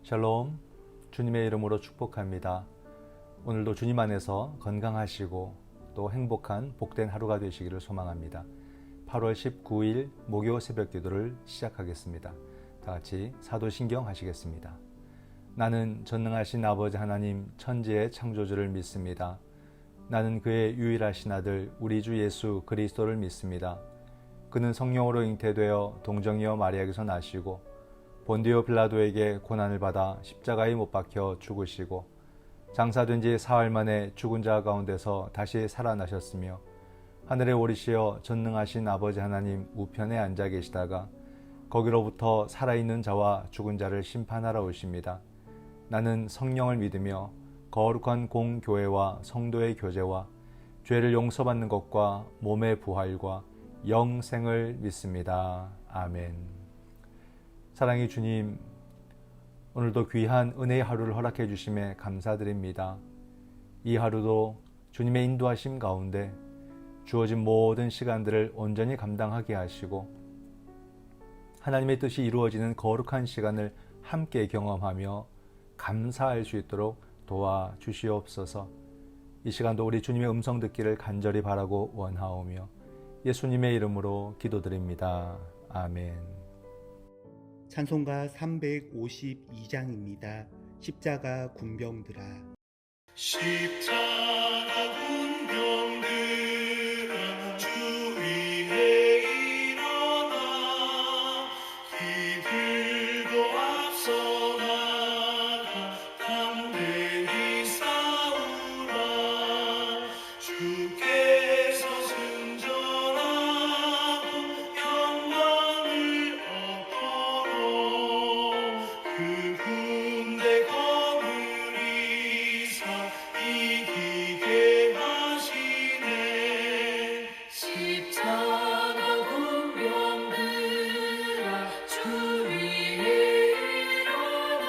샬롬, 주님의 이름으로 축복합니다. 오늘도 주님 안에서 건강하시고 또 행복한 복된 하루가 되시기를 소망합니다. 8월 19일 목요 새벽 기도를 시작하겠습니다. 다 같이 사도신경 하시겠습니다. 나는 전능하신 아버지 하나님 천지의 창조주를 믿습니다. 나는 그의 유일하신 아들 우리 주 예수 그리스도를 믿습니다. 그는 성령으로 잉태되어 동정이어 마리아에게서 나시고 본디오 빌라도에게 고난을 받아 십자가에 못 박혀 죽으시고 장사된 지 사흘 만에 죽은 자 가운데서 다시 살아나셨으며 하늘에 오르시어 전능하신 아버지 하나님 우편에 앉아 계시다가 거기로부터 살아있는 자와 죽은 자를 심판하러 오십니다. 나는 성령을 믿으며 거룩한 공교회와 성도의 교제와 죄를 용서받는 것과 몸의 부활과 영생을 믿습니다. 아멘. 사랑의 주님, 오늘도 귀한 은혜의 하루를 허락해 주심에 감사드립니다. 이 하루도 주님의 인도하심 가운데 주어진 모든 시간들을 온전히 감당하게 하시고 하나님의 뜻이 이루어지는 거룩한 시간을 함께 경험하며 감사할 수 있도록 도와주시옵소서. 이 시간도 우리 주님의 음성 듣기를 간절히 바라고 원하오며 예수님의 이름으로 기도드립니다. 아멘. 찬송가 352장입니다. 십자가 군병들아. 십자가 군병들아 주 위에 일어나 이들도 앞서 나가 담대히 싸우라. 주께서 승전하고 영광을 그 군대 거느리사 이기게 하시네. 십자가 군병들아 주 위에 일어나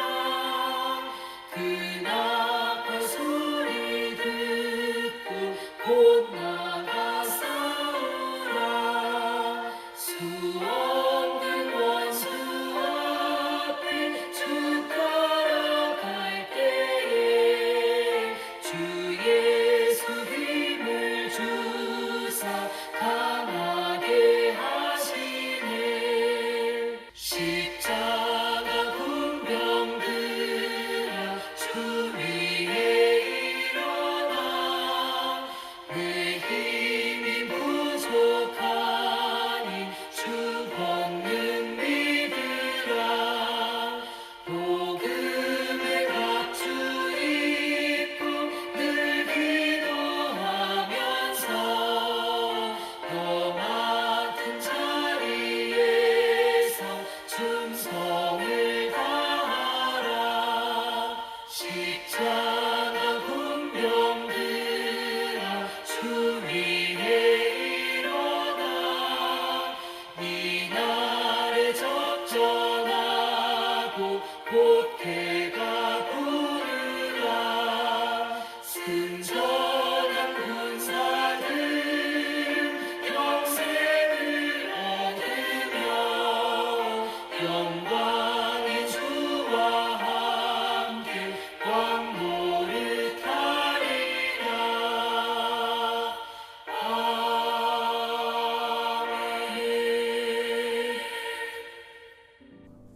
그 나팔 소리 듣고 곧 나가 싸우라. 수 없는 원수 주 따라갈 때에 주 예수 힘을 주사 강하게 하시네. 십자가 군병들아 주 위에 일어나 내 힘이 부족하니 주 권능 믿으라. 복음의 갑주 입고 늘 기도하면서 너 맡은 자리에서 충성을 다하라. 십자가 군병들아 주 위에 일어나 이 날에 적전하고 보태가 부르라. 승전한 군사들 영생을 얻으며 영광의 주와 함께 왕노를 타리라. 아멘.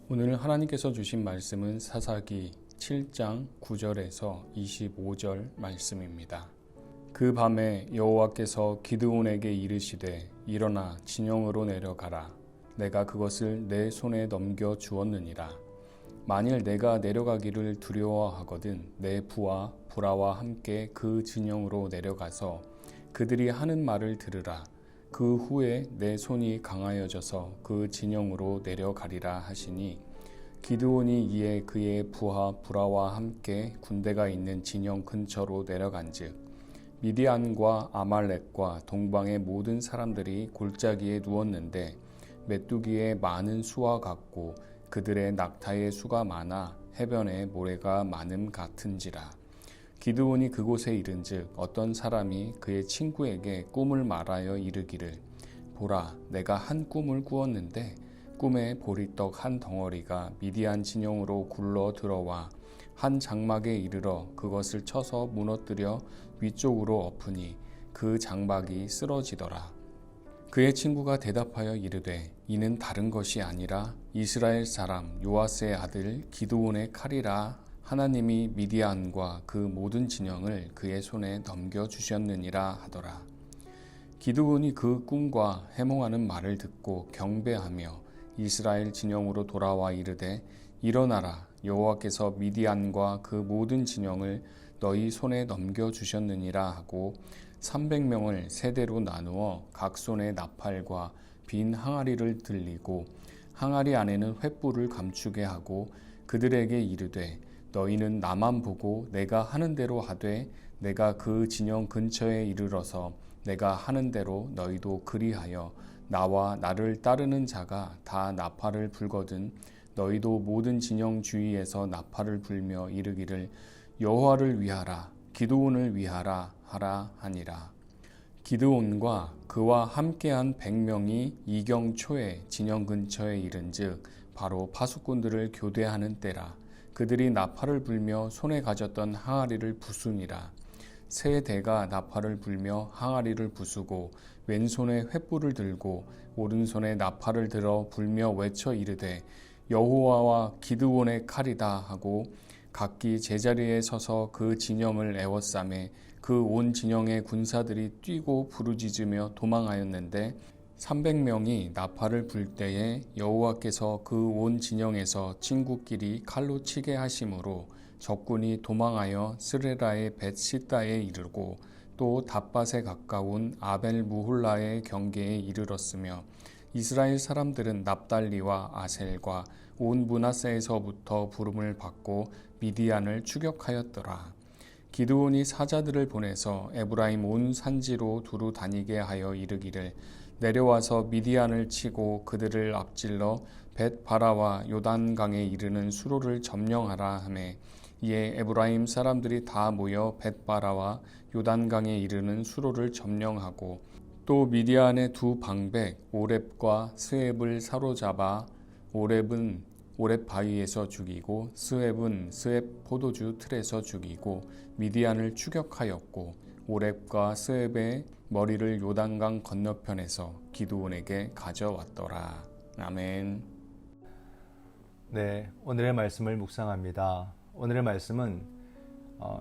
오늘 하나님께서 주신 말씀은 사사기 7장 9절에서 25절 말씀입니다. 그 밤에 여호와께서 기드온에게 이르시되 일어나 진영으로 내려가라. 내가 그것을 내 손에 넘겨 주었느니라. 만일 내가 내려가기를 두려워하거든 내 부하 브라와 함께 그 진영으로 내려가서 그들이 하는 말을 들으라. 그 후에 내 손이 강하여져서 그 진영으로 내려가리라 하시니 기드온이 이에 그의 부하 브라와 함께 군대가 있는 진영 근처로 내려간즉 미디안과 아말렉과 동방의 모든 사람들이 골짜기에 누웠는데 메뚜기의 많은 수와 같고 그들의 낙타의 수가 많아 해변에 모래가 많음 같은지라. 기드온이 그곳에 이른즉 어떤 사람이 그의 친구에게 꿈을 말하여 이르기를 보라, 내가 한 꿈을 꾸었는데 꿈에 보리떡 한 덩어리가 미디안 진영으로 굴러 들어와 한 장막에 이르러 그것을 쳐서 무너뜨려 위쪽으로 엎으니 그 장막이 쓰러지더라. 그의 친구가 대답하여 이르되 이는 다른 것이 아니라 이스라엘 사람 요아스의 아들 기드온의 칼이라. 하나님이 미디안과 그 모든 진영을 그의 손에 넘겨주셨느니라 하더라. 기드온이 그 꿈과 해몽하는 말을 듣고 경배하며 이스라엘 진영으로 돌아와 이르되 일어나라, 여호와께서 미디안과 그 모든 진영을 너희 손에 넘겨주셨느니라 하고 300명을 세대로 나누어 각 손에 나팔과 빈 항아리를 들리고 항아리 안에는 횃불을 감추게 하고 그들에게 이르되 너희는 나만 보고 내가 하는 대로 하되 내가 그 진영 근처에 이르러서 내가 하는 대로 너희도 그리하여 나와 나를 따르는 자가 다 나팔을 불거든 너희도 모든 진영 주위에서 나팔을 불며 이르기를 여호와를 위하라, 기드온을 위하라 하라 하니라. 기드온과 그와 함께한 100명이 이경 초에 진영 근처에 이른즉 바로 파수꾼들을 교대하는 때라. 그들이 나팔을 불며 손에 가졌던 항아리를 부수니라. 세 대가 나팔을 불며 항아리를 부수고 왼손에 횃불을 들고 오른손에 나팔을 들어 불며 외쳐 이르되 여호와와 기드온의 칼이다 하고 각기 제자리에 서서 그 진영을 에워싸매 그 온 진영의 군사들이 뛰고 부르짖으며 도망하였는데 300명이 나팔을 불 때에 여호와께서 그 온 진영에서 친구끼리 칼로 치게 하심으로 적군이 도망하여 스레라의 벳시다에 이르고 또 답밭에 가까운 아벨 무홀라의 경계에 이르렀으며 이스라엘 사람들은 납달리와 아셀과 온 므낫세에서부터 부름을 받고 미디안을 추격하였더라. 기드온이 사자들을 보내서 에브라임 온 산지로 두루 다니게 하여 이르기를 내려와서 미디안을 치고 그들을 앞질러 벳바라와 요단강에 이르는 수로를 점령하라 하매 이에 에브라임 사람들이 다 모여 벳바라와 요단강에 이르는 수로를 점령하고 또 미디안의 두 방백 오렙과 스웹을 사로잡아 오렙은 오렙 바위에서 죽이고 스웹은 스웹 포도주 틀에서 죽이고 미디안을 추격하였고 오렙과 스웹의 머리를 요단강 건너편에서 기드온에게 가져왔더라. 아멘. 네, 오늘의 말씀을 묵상합니다. 오늘의 말씀은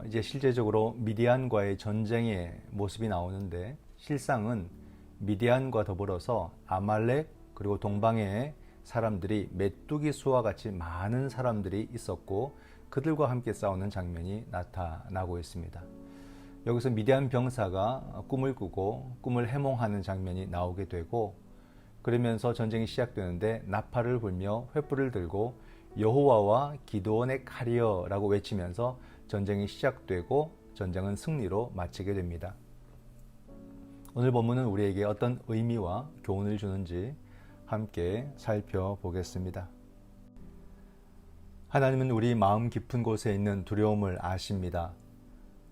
이제 실제적으로 미디안과의 전쟁의 모습이 나오는데 실상은 미디안과 더불어서 아말렉 그리고 동방의 사람들이 메뚜기 수와 같이 많은 사람들이 있었고 그들과 함께 싸우는 장면이 나타나고 있습니다. 여기서 미디안 병사가 꿈을 꾸고 꿈을 해몽하는 장면이 나오게 되고 그러면서 전쟁이 시작되는데 나팔을 불며 횃불을 들고 여호와와 기드온의 칼이여 라고 외치면서 전쟁이 시작되고 전쟁은 승리로 마치게 됩니다. 오늘 본문은 우리에게 어떤 의미와 교훈을 주는지 함께 살펴보겠습니다. 하나님은 우리 마음 깊은 곳에 있는 두려움을 아십니다.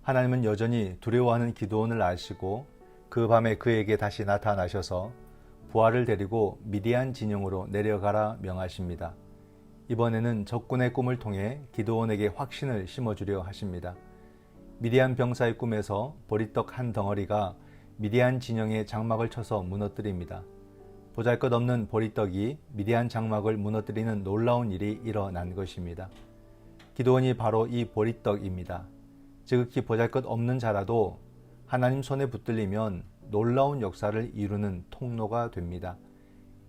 하나님은 여전히 두려워하는 기드온을 아시고 그 밤에 그에게 다시 나타나셔서 부하를 데리고 미디안 진영으로 내려가라 명하십니다. 이번에는 적군의 꿈을 통해 기드온에게 확신을 심어주려 하십니다. 미디안 병사의 꿈에서 보리떡 한 덩어리가 미디안 진영의 장막을 쳐서 무너뜨립니다. 보잘것없는 보리떡이 미디안 장막을 무너뜨리는 놀라운 일이 일어난 것입니다. 기드온이 바로 이 보리떡입니다. 지극히 보잘것없는 자라도 하나님 손에 붙들리면 놀라운 역사를 이루는 통로가 됩니다.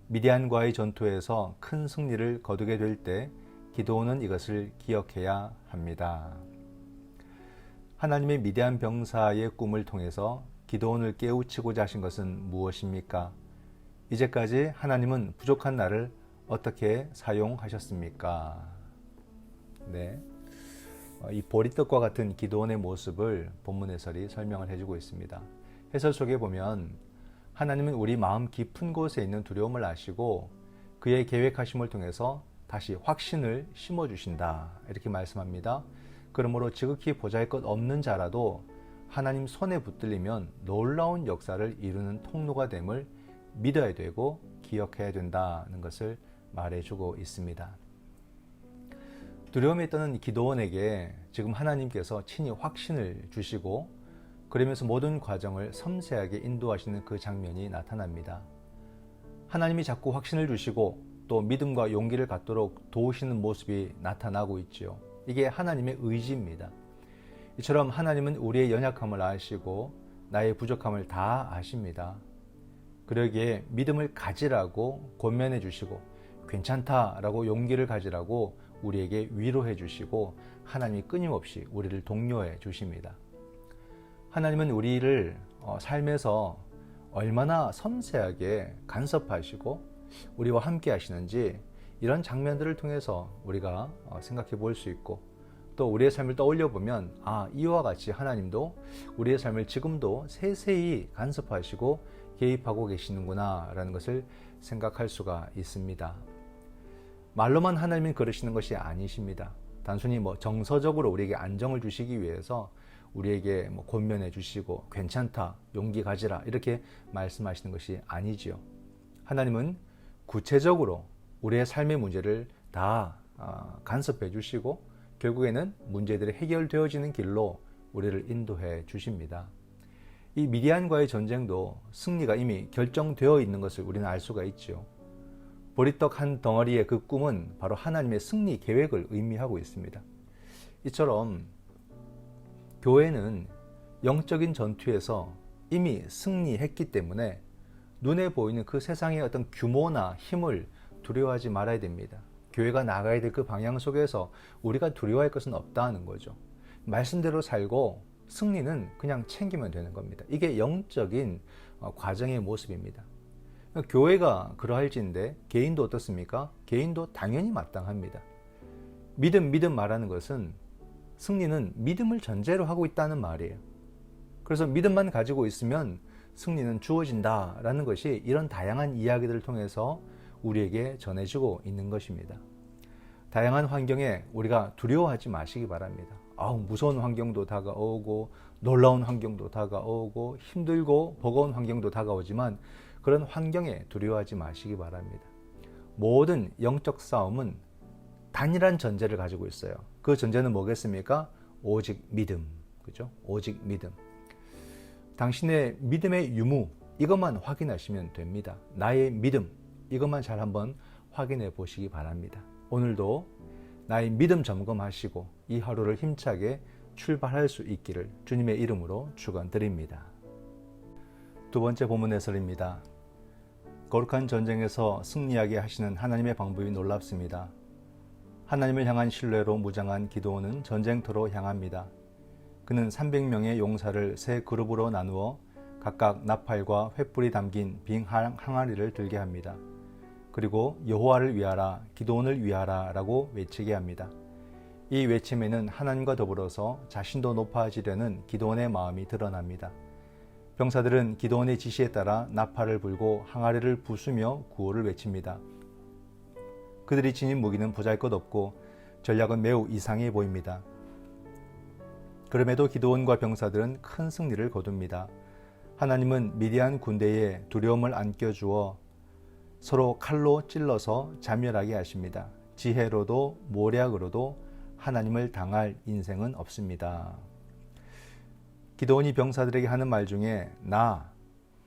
미디안과의 전투에서 큰 승리를 거두게 될 때 기드온은 이것을 기억해야 합니다. 하나님의 미디안 병사의 꿈을 통해서 기드온을 깨우치고자 하신 것은 무엇입니까? 이제까지 하나님은 부족한 나를 어떻게 사용하셨습니까? 네, 이 보리떡과 같은 기드온의 모습을 본문 해설이 설명을 해주고 있습니다. 해설 속에 보면 하나님은 우리 마음 깊은 곳에 있는 두려움을 아시고 그의 계획하심을 통해서 다시 확신을 심어주신다 이렇게 말씀합니다. 그러므로 지극히 보잘것없는 자라도 하나님 손에 붙들리면 놀라운 역사를 이루는 통로가 됨을 믿어야 되고 기억해야 된다는 것을 말해주고 있습니다. 두려움에 떠는 기도원에게 지금 하나님께서 친히 확신을 주시고 그러면서 모든 과정을 섬세하게 인도하시는 그 장면이 나타납니다. 하나님이 자꾸 확신을 주시고 또 믿음과 용기를 갖도록 도우시는 모습이 나타나고 있지요. 이게 하나님의 의지입니다. 이처럼 하나님은 우리의 연약함을 아시고 나의 부족함을 다 아십니다. 그러기에 믿음을 가지라고 권면해 주시고 괜찮다라고 용기를 가지라고 우리에게 위로해 주시고 하나님이 끊임없이 우리를 독려해 주십니다. 하나님은 우리를 삶에서 얼마나 섬세하게 간섭하시고 우리와 함께 하시는지 이런 장면들을 통해서 우리가 생각해 볼 수 있고 또 우리의 삶을 떠올려 보면 이와 같이 하나님도 우리의 삶을 지금도 세세히 간섭하시고 개입하고 계시는구나 라는 것을 생각할 수가 있습니다. 말로만 하나님은 그러시는 것이 아니십니다. 단순히 정서적으로 우리에게 안정을 주시기 위해서 우리에게 권면해 주시고 괜찮다, 용기 가지라 이렇게 말씀하시는 것이 아니지요. 하나님은 구체적으로 우리의 삶의 문제를 다 간섭해 주시고 결국에는 문제들이 해결되어지는 길로 우리를 인도해 주십니다. 이 미디안과의 전쟁도 승리가 이미 결정되어 있는 것을 우리는 알 수가 있지요. 보리떡 한 덩어리의 그 꿈은 바로 하나님의 승리 계획을 의미하고 있습니다. 이처럼 교회는 영적인 전투에서 이미 승리했기 때문에 눈에 보이는 그 세상의 어떤 규모나 힘을 두려워하지 말아야 됩니다. 교회가 나가야 될 그 방향 속에서 우리가 두려워할 것은 없다는 거죠. 말씀대로 살고 승리는 그냥 챙기면 되는 겁니다. 이게 영적인 과정의 모습입니다. 교회가 그러할진데 개인도 어떻습니까? 개인도 당연히 마땅합니다. 믿음 말하는 것은 승리는 믿음을 전제로 하고 있다는 말이에요. 그래서 믿음만 가지고 있으면 승리는 주어진다라는 것이 이런 다양한 이야기들을 통해서 우리에게 전해지고 있는 것입니다. 다양한 환경에 우리가 두려워하지 마시기 바랍니다. 무서운 환경도 다가오고 놀라운 환경도 다가오고 힘들고 버거운 환경도 다가오지만 그런 환경에 두려워하지 마시기 바랍니다. 모든 영적 싸움은 단일한 전제를 가지고 있어요. 그 전제는 뭐겠습니까? 오직 믿음. 그죠? 오직 믿음. 당신의 믿음의 유무, 이것만 확인하시면 됩니다. 나의 믿음, 이것만 잘 한번 확인해 보시기 바랍니다. 오늘도 나의 믿음 점검하시고 이 하루를 힘차게 출발할 수 있기를 주님의 이름으로 축원드립니다. 두 번째 본문 해설입니다. 거룩한 전쟁에서 승리하게 하시는 하나님의 방법이 놀랍습니다. 하나님을 향한 신뢰로 무장한 기드온은 전쟁터로 향합니다. 그는 300명의 용사를 세 그룹으로 나누어 각각 나팔과 횃불이 담긴 빈 항아리를 들게 합니다. 그리고 여호와를 위하라, 기드온을 위하라 라고 외치게 합니다. 이 외침에는 하나님과 더불어서 자신도 높아지려는 기드온의 마음이 드러납니다. 병사들은 기드온의 지시에 따라 나팔을 불고 항아리를 부수며 구호를 외칩니다. 그들이 지닌 무기는 보잘것없고 전략은 매우 이상해 보입니다. 그럼에도 기드온과 병사들은 큰 승리를 거둡니다. 하나님은 미디안 군대에 두려움을 안겨주어 서로 칼로 찔러서 자멸하게 하십니다. 지혜로도 모략으로도 하나님을 당할 인생은 없습니다. 기드온이 병사들에게 하는 말 중에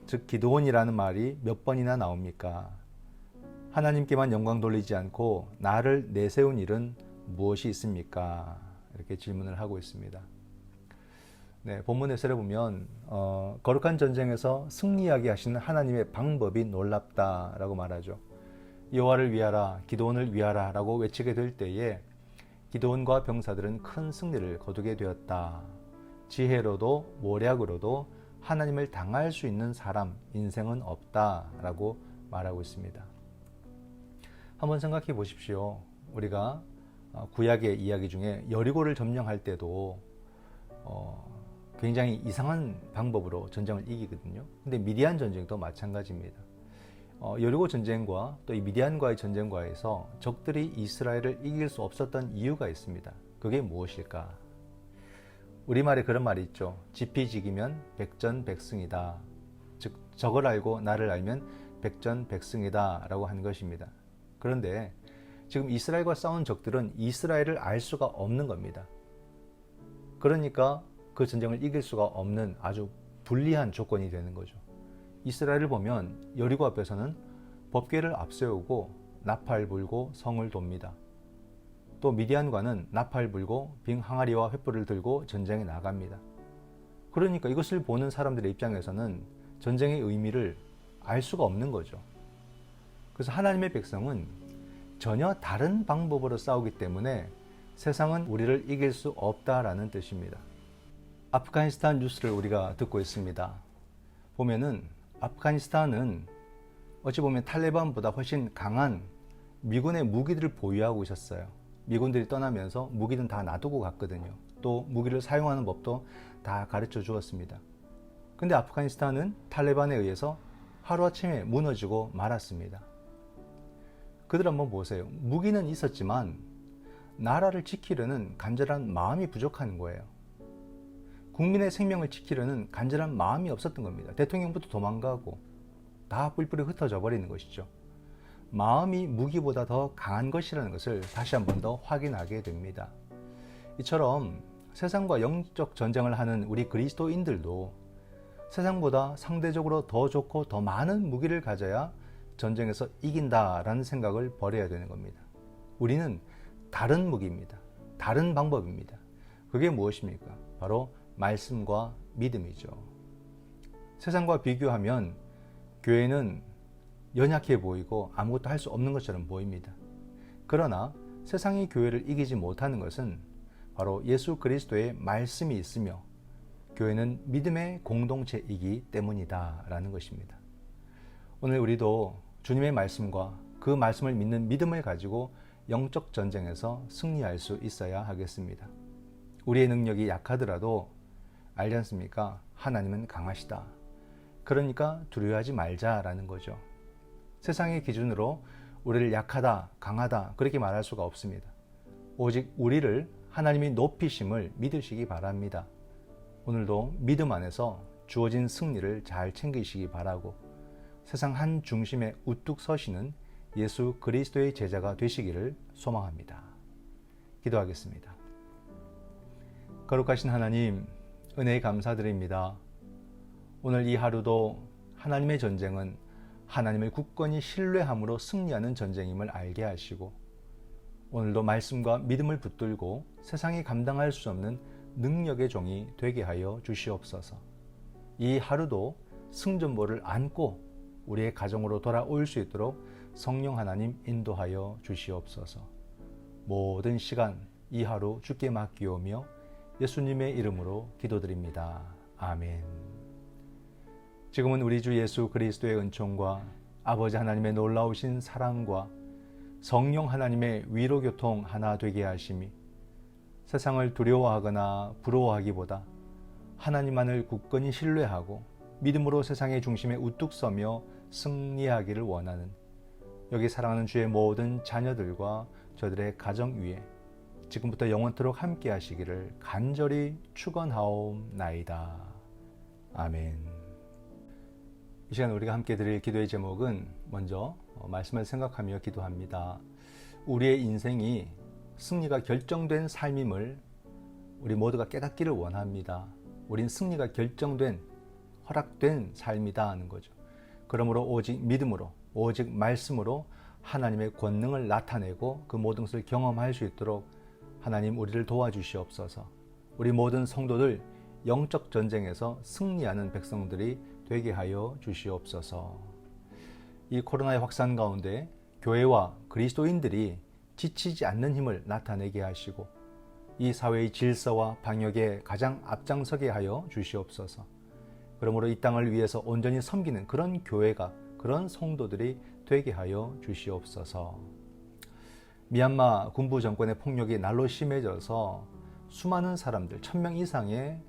즉 기드온이라는 말이 몇 번이나 나옵니까? 하나님께만 영광 돌리지 않고 나를 내세운 일은 무엇이 있습니까? 이렇게 질문을 하고 있습니다. 네, 본문 해설에 보면 거룩한 전쟁에서 승리하게 하시는 하나님의 방법이 놀랍다라고 말하죠. 여호와를 위하라, 기드온을 위하라 라고 외치게 될 때에 기드온과 병사들은 큰 승리를 거두게 되었다. 지혜로도 모략으로도 하나님을 당할 수 있는 사람, 인생은 없다라고 말하고 있습니다. 한번 생각해 보십시오. 우리가 구약의 이야기 중에 여리고를 점령할 때도 굉장히 이상한 방법으로 전쟁을 이기거든요. 근데 미디안 전쟁도 마찬가지입니다. 여리고 전쟁과 또 이 미디안과의 전쟁과에서 적들이 이스라엘을 이길 수 없었던 이유가 있습니다. 그게 무엇일까? 우리말에 그런 말이 있죠. 지피지기면 백전백승이다. 즉 적을 알고 나를 알면 백전백승이다 라고 하는 것입니다. 그런데 지금 이스라엘과 싸운 적들은 이스라엘을 알 수가 없는 겁니다. 그러니까 그 전쟁을 이길 수가 없는 아주 불리한 조건이 되는 거죠. 이스라엘을 보면 여리고 앞에서는 법궤를 앞세우고 나팔 불고 성을 돕니다. 또 미디안과는 나팔 불고 빙 항아리와 횃불을 들고 전쟁에 나갑니다. 그러니까 이것을 보는 사람들의 입장에서는 전쟁의 의미를 알 수가 없는 거죠. 그래서 하나님의 백성은 전혀 다른 방법으로 싸우기 때문에 세상은 우리를 이길 수 없다라는 뜻입니다. 아프가니스탄 뉴스를 우리가 듣고 있습니다. 보면은 아프가니스탄은 어찌 보면 탈레반보다 훨씬 강한 미군의 무기들을 보유하고 있었어요. 미군들이 떠나면서 무기는 다 놔두고 갔거든요. 또 무기를 사용하는 법도 다 가르쳐 주었습니다. 근데 아프가니스탄은 탈레반에 의해서 하루아침에 무너지고 말았습니다. 그들 한번 보세요. 무기는 있었지만 나라를 지키려는 간절한 마음이 부족한 거예요. 국민의 생명을 지키려는 간절한 마음이 없었던 겁니다. 대통령부터 도망가고 다 뿔뿔이 흩어져 버리는 것이죠. 마음이 무기보다 더 강한 것이라는 것을 다시 한 번 더 확인하게 됩니다. 이처럼 세상과 영적 전쟁을 하는 우리 그리스도인들도 세상보다 상대적으로 더 좋고 더 많은 무기를 가져야 전쟁에서 이긴다라는 생각을 버려야 되는 겁니다. 우리는 다른 무기입니다. 다른 방법입니다. 그게 무엇입니까? 바로 말씀과 믿음이죠. 세상과 비교하면 교회는 연약해 보이고 아무것도 할 수 없는 것처럼 보입니다. 그러나 세상이 교회를 이기지 못하는 것은 바로 예수 그리스도의 말씀이 있으며 교회는 믿음의 공동체이기 때문이다 라는 것입니다. 오늘 우리도 주님의 말씀과 그 말씀을 믿는 믿음을 가지고 영적 전쟁에서 승리할 수 있어야 하겠습니다. 우리의 능력이 약하더라도 알지 않습니까? 하나님은 강하시다. 그러니까 두려워하지 말자라는 거죠. 세상의 기준으로 우리를 약하다, 강하다 그렇게 말할 수가 없습니다. 오직 우리를 하나님이 높이심을 믿으시기 바랍니다. 오늘도 믿음 안에서 주어진 승리를 잘 챙기시기 바라고 세상 한 중심에 우뚝 서시는 예수 그리스도의 제자가 되시기를 소망합니다. 기도하겠습니다. 거룩하신 하나님, 은혜에 감사드립니다. 오늘 이 하루도 하나님의 전쟁은 하나님을 굳건히 신뢰함으로 승리하는 전쟁임을 알게 하시고 오늘도 말씀과 믿음을 붙들고 세상이 감당할 수 없는 능력의 종이 되게 하여 주시옵소서. 이 하루도 승전보를 안고 우리의 가정으로 돌아올 수 있도록 성령 하나님 인도하여 주시옵소서. 모든 시간 이 하루 주께 맡기오며 예수님의 이름으로 기도드립니다. 아멘. 지금은 우리 주 예수 그리스도의 은총과 아버지 하나님의 놀라우신 사랑과 성령 하나님의 위로교통 하나 되게 하심이 세상을 두려워하거나 부러워하기보다 하나님만을 굳건히 신뢰하고 믿음으로 세상의 중심에 우뚝 서며 승리하기를 원하는 여기 사랑하는 주의 모든 자녀들과 저들의 가정 위에 지금부터 영원토록 함께 하시기를 간절히 축원하옵나이다. 아멘. 이 시간 우리가 함께 드릴 기도의 제목은 먼저 말씀을 생각하며 기도합니다. 우리의 인생이 승리가 결정된 삶임을 우리 모두가 깨닫기를 원합니다. 우린 승리가 결정된, 허락된 삶이다 하는 거죠. 그러므로 오직 믿음으로, 오직 말씀으로 하나님의 권능을 나타내고 그 모든 것을 경험할 수 있도록 하나님 우리를 도와주시옵소서. 우리 모든 성도들 영적 전쟁에서 승리하는 백성들이 되게 하여 주시옵소서. 이 코로나의 확산 가운데 교회와 그리스도인들이 지치지 않는 힘을 나타내게 하시고 이 사회의 질서와 방역에 가장 앞장서게 하여 주시옵소서. 그러므로 이 땅을 위해서 온전히 섬기는 그런 교회가, 그런 성도들이 되게 하여 주시옵소서. 미얀마 군부 정권의 폭력이 날로 심해져서 수많은 사람들, 1000명 이상의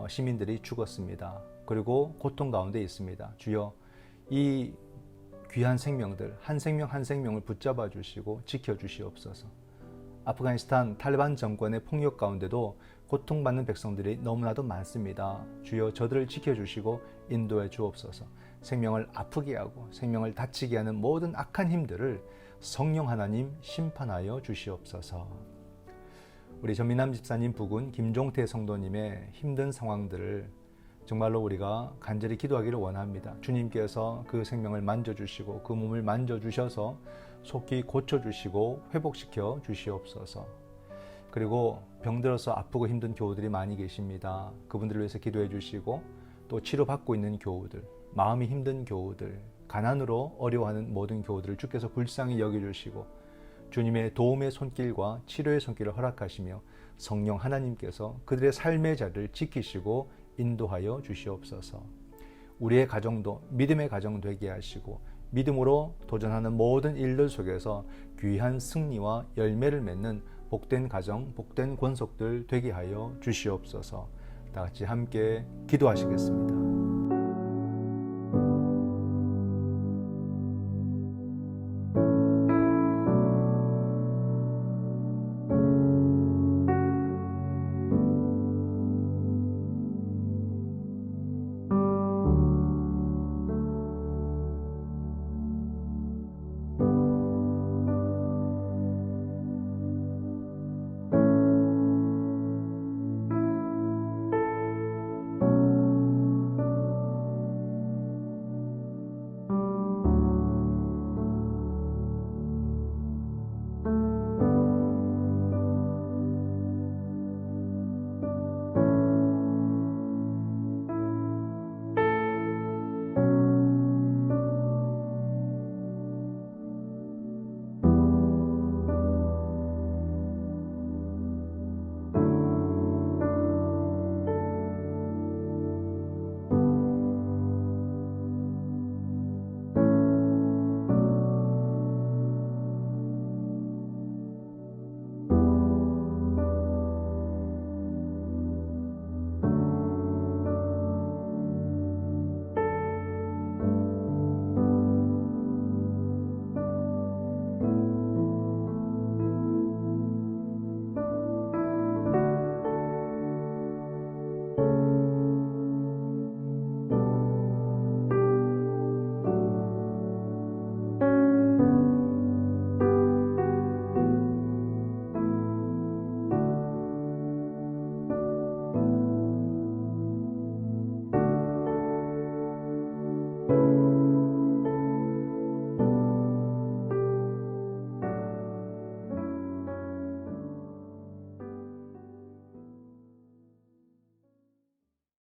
시민들이 죽었습니다. 그리고 고통 가운데 있습니다. 주여 이 귀한 생명들 한 생명 한 생명을 붙잡아 주시고 지켜 주시옵소서. 아프가니스탄 탈레반 정권의 폭력 가운데도 고통받는 백성들이 너무나도 많습니다. 주여 저들을 지켜주시고 인도해 주옵소서. 생명을 아프게 하고 생명을 다치게 하는 모든 악한 힘들을 성령 하나님 심판하여 주시옵소서. 우리 전민남 집사님 부군 김종태 성도님의 힘든 상황들을 정말로 우리가 간절히 기도하기를 원합니다. 주님께서 그 생명을 만져주시고 그 몸을 만져주셔서 속히 고쳐주시고 회복시켜 주시옵소서. 그리고 병들어서 아프고 힘든 교우들이 많이 계십니다. 그분들을 위해서 기도해 주시고 또 치료받고 있는 교우들, 마음이 힘든 교우들, 가난으로 어려워하는 모든 교우들을 주께서 불쌍히 여겨주시고 주님의 도움의 손길과 치료의 손길을 허락하시며 성령 하나님께서 그들의 삶의 자리를 지키시고 인도하여 주시옵소서. 우리의 가정도 믿음의 가정 되게 하시고 믿음으로 도전하는 모든 일들 속에서 귀한 승리와 열매를 맺는 복된 가정, 복된 권속들 되게 하여 주시옵소서. 다 같이 함께 기도하시겠습니다.